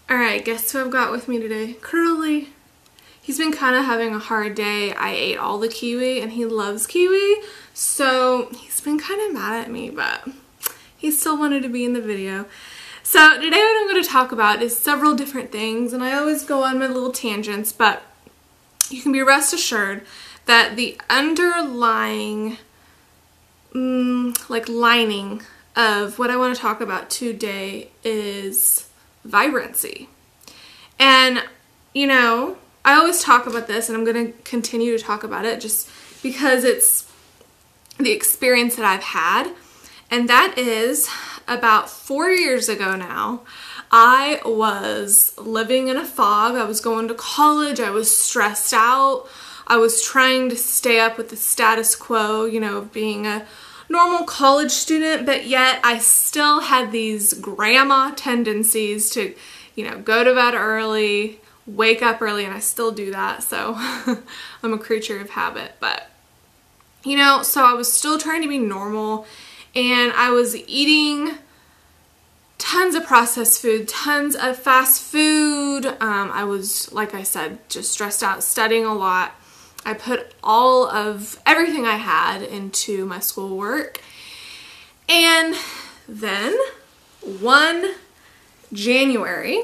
Alright, guess who I've got with me today? Curly. He's been kind of having a hard day. I ate all the kiwi and he loves kiwi, so he's been kind of mad at me, but he still wanted to be in the video. So today what I'm going to talk about is several different things, and I always go on my little tangents, but you can be rest assured that the underlying lining of what I want to talk about today is vibrancy. And you know, I always talk about this, and I'm going to continue to talk about it just because it's the experience that I've had, and that is about 4 years ago now. I was living in a fog. I was going to college. I was stressed out. I was trying to stay up with the status quo, you know, of being a normal college student, but yet I still had these grandma tendencies to, you know, go to bed early, wake up early, and I still do that, so I'm a creature of habit. But, you know, so I was still trying to be normal, and I was eating tons of processed food, tons of fast food. I was, like I said, just stressed out, studying a lot. I put all of everything I had into my schoolwork. And then one January,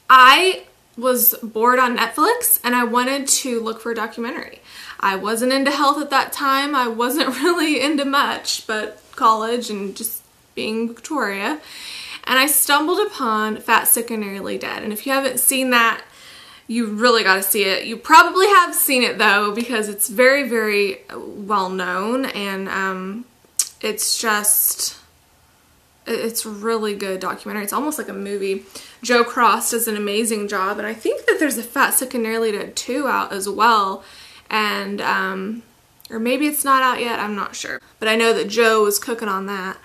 I was bored on Netflix and I wanted to look for a documentary. I wasn't into health at that time. I wasn't really into much but college and just being Victoria. And I stumbled upon Fat, Sick, and Nearly Dead. And if you haven't seen that, you really got to see it. You probably have seen it though, because it's very, very well known, and it's a really good documentary. It's almost like a movie. Joe Cross does an amazing job, and I think that there's a Fat, Sick, and Nearly Dead 2 out as well, and or maybe it's not out yet, I'm not sure. But I know that Joe was cooking on that.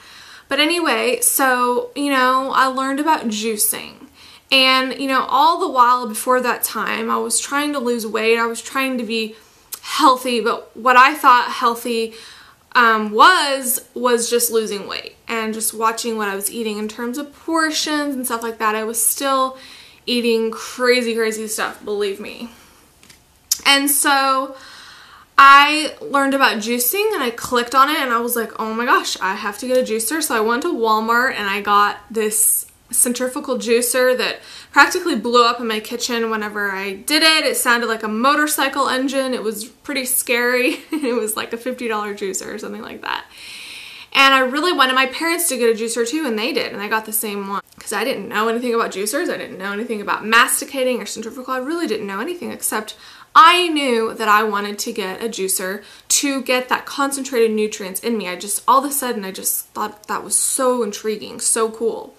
But anyway, so, you know, I learned about juicing. And, you know, all the while before that time, I was trying to lose weight. I was trying to be healthy, but what I thought healthy was just losing weight and just watching what I was eating in terms of portions and stuff like that. I was still eating crazy, crazy stuff, believe me. And so I learned about juicing and I clicked on it and I was like, oh my gosh, I have to get a juicer. So I went to Walmart and I got this centrifugal juicer that practically blew up in my kitchen whenever I did it. It sounded like a motorcycle engine. It was pretty scary. It was like a $50 juicer or something like that. And I really wanted my parents to get a juicer too, and they did, and I got the same one. Because I didn't know anything about juicers. I didn't know anything about masticating or centrifugal. I really didn't know anything, except I knew that I wanted to get a juicer to get that concentrated nutrients in me. All of a sudden, I just thought that was so intriguing, so cool.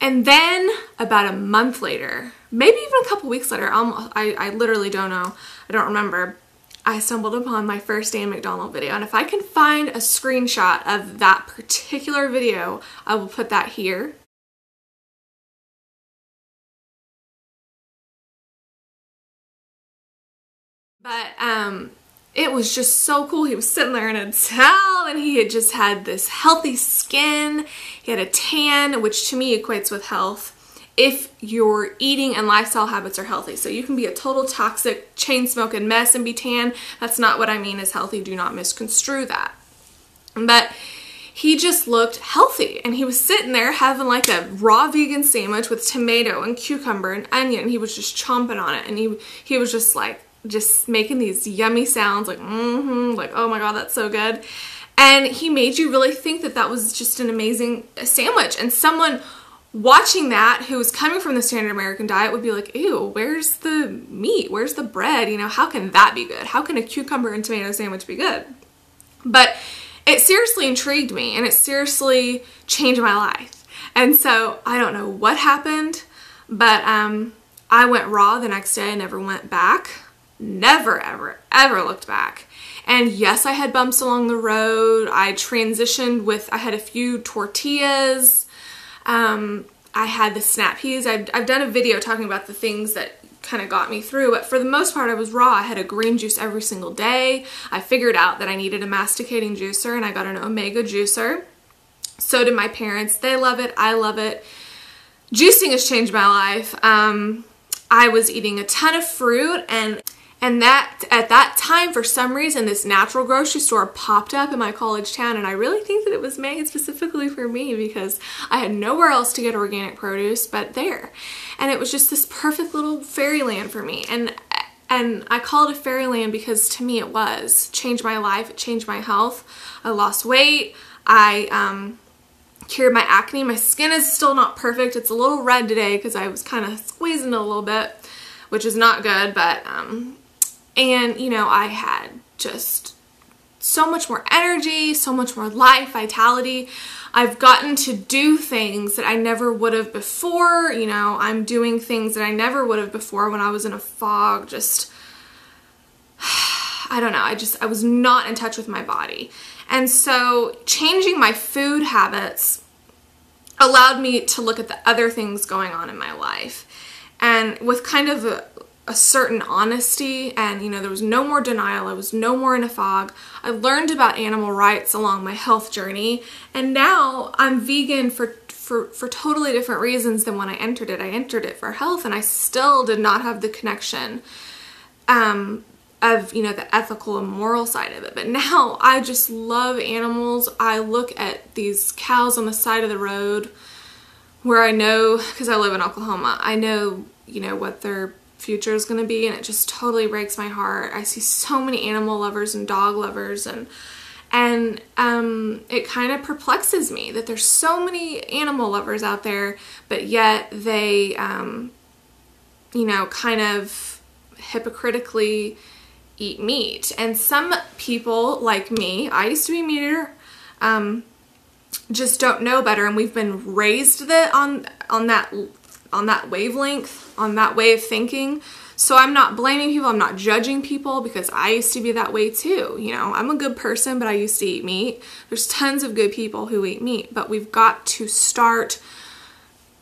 And then about a month later, maybe even a couple weeks later, I literally don't know, I don't remember, I stumbled upon my first day in McDonald's video. And if I can find a screenshot of that particular video, I will put that here. But it was just so cool. He was sitting there in a towel and he had just had this healthy skin. He had a tan, which to me equates with health if your eating and lifestyle habits are healthy. So you can be a total toxic, chain-smoking mess and be tan. That's not what I mean as healthy. Do not misconstrue that. But he just looked healthy, and he was sitting there having like a raw vegan sandwich with tomato and cucumber and onion, and he was just chomping on it, and he was just like, just making these yummy sounds like, like, oh my God, that's so good. And he made you really think that that was just an amazing sandwich. And someone watching that who was coming from the standard American diet would be like, ew, where's the meat? Where's the bread? You know, how can that be good? How can a cucumber and tomato sandwich be good? But it seriously intrigued me, and it seriously changed my life. And so I don't know what happened, but I went raw the next day. I never went back. Never, ever, ever looked back. And yes, I had bumps along the road. I transitioned I had a few tortillas. I had the snap peas. I've done a video talking about the things that kind of got me through, but for the most part I was raw. I had a green juice every single day. I figured out that I needed a masticating juicer, and I got an Omega juicer. So did my parents. They love it. I love it. juicing has changed my life. I was eating a ton of fruit, and that at that time, for some reason, this natural grocery store popped up in my college town, and I really think that it was made specifically for me because I had nowhere else to get organic produce but there. And it was just this perfect little fairyland for me. And I call it a fairyland because to me it was. It changed my life, it changed my health. I lost weight, I cured my acne. My skin is still not perfect. It's a little red today because I was kind of squeezing it a little bit, which is not good, but and you know, I had just so much more energy, so much more life, vitality. I've gotten to do things that I never would have before. You know, I'm doing things that I never would have before when I was in a fog. Just, I don't know. I was not in touch with my body. And so changing my food habits allowed me to look at the other things going on in my life. And with kind of a certain honesty, and you know, there was no more denial, I was no more in a fog. I learned about animal rights along my health journey, and now I'm vegan for totally different reasons than when I entered it. I entered it for health, and I still did not have the connection of, you know, the ethical and moral side of it. But now I just love animals. I look at these cows on the side of the road where I know, because I live in Oklahoma, I know, you know, what their future is going to be, and it just totally breaks my heart. I see so many animal lovers and dog lovers, and it kind of perplexes me that there's so many animal lovers out there, but yet they, you know, kind of hypocritically eat meat. And some people like me, I used to be a meat eater, just don't know better, and we've been raised on that wavelength, on that way of thinking. So I'm not blaming people, I'm not judging people, because I used to be that way too. You know, I'm a good person, but I used to eat meat. There's tons of good people who eat meat, but we've got to start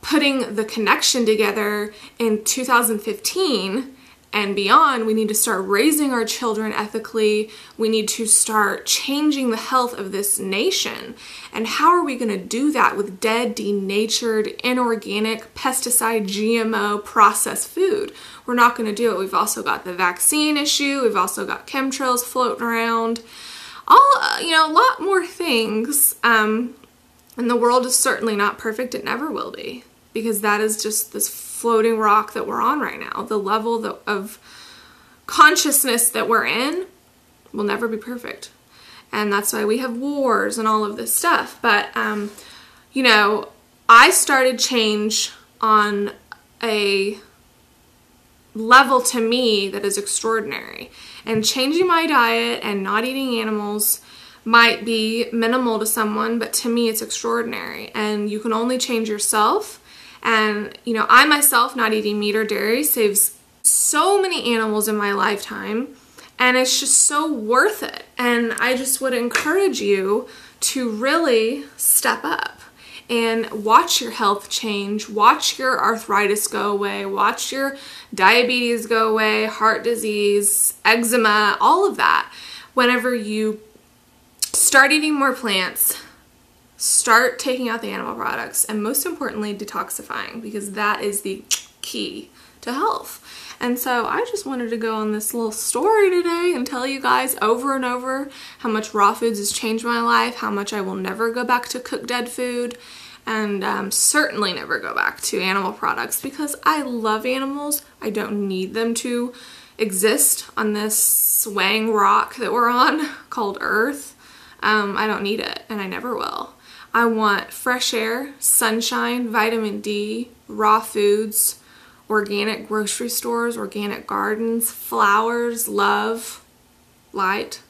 putting the connection together in 2015 and beyond. We need to start raising our children ethically. We need to start changing the health of this nation. And how are we going to do that with dead, denatured, inorganic, pesticide, GMO, processed food? We're not going to do it. We've also got the vaccine issue. We've also got chemtrails floating around. All, you know, a lot more things. And the world is certainly not perfect. It never will be. Because that is just this floating rock that we're on right now. The level of consciousness that we're in will never be perfect. And that's why we have wars and all of this stuff. But, you know, I started change on a level to me that is extraordinary. And changing my diet and not eating animals might be minimal to someone, but to me it's extraordinary. And you can only change yourself. And, you know, I myself not eating meat or dairy saves so many animals in my lifetime, and it's just so worth it. And I just would encourage you to really step up and watch your health change, watch your arthritis go away, watch your diabetes go away, heart disease, eczema, all of that. Whenever you start eating more plants, start taking out the animal products, and most importantly, detoxifying, because that is the key to health. And so I just wanted to go on this little story today and tell you guys over and over how much raw foods has changed my life, how much I will never go back to cook dead food, and certainly never go back to animal products, because I love animals. I don't need them to exist on this swaying rock that we're on called Earth. I don't need it, and I never will. I want fresh air, sunshine, vitamin D, raw foods, organic grocery stores, organic gardens, flowers, love, light.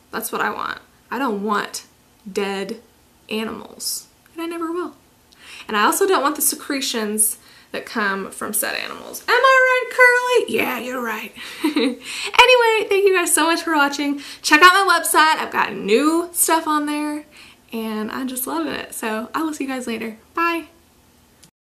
That's what I want. I don't want dead animals, and I never will. And I also don't want the secretions that come from said animals. Am I right, Curly? Yeah, you're right. Anyway, thank you guys so much for watching. Check out my website. I've got new stuff on there, and I'm just loving it. So I will see you guys later. Bye.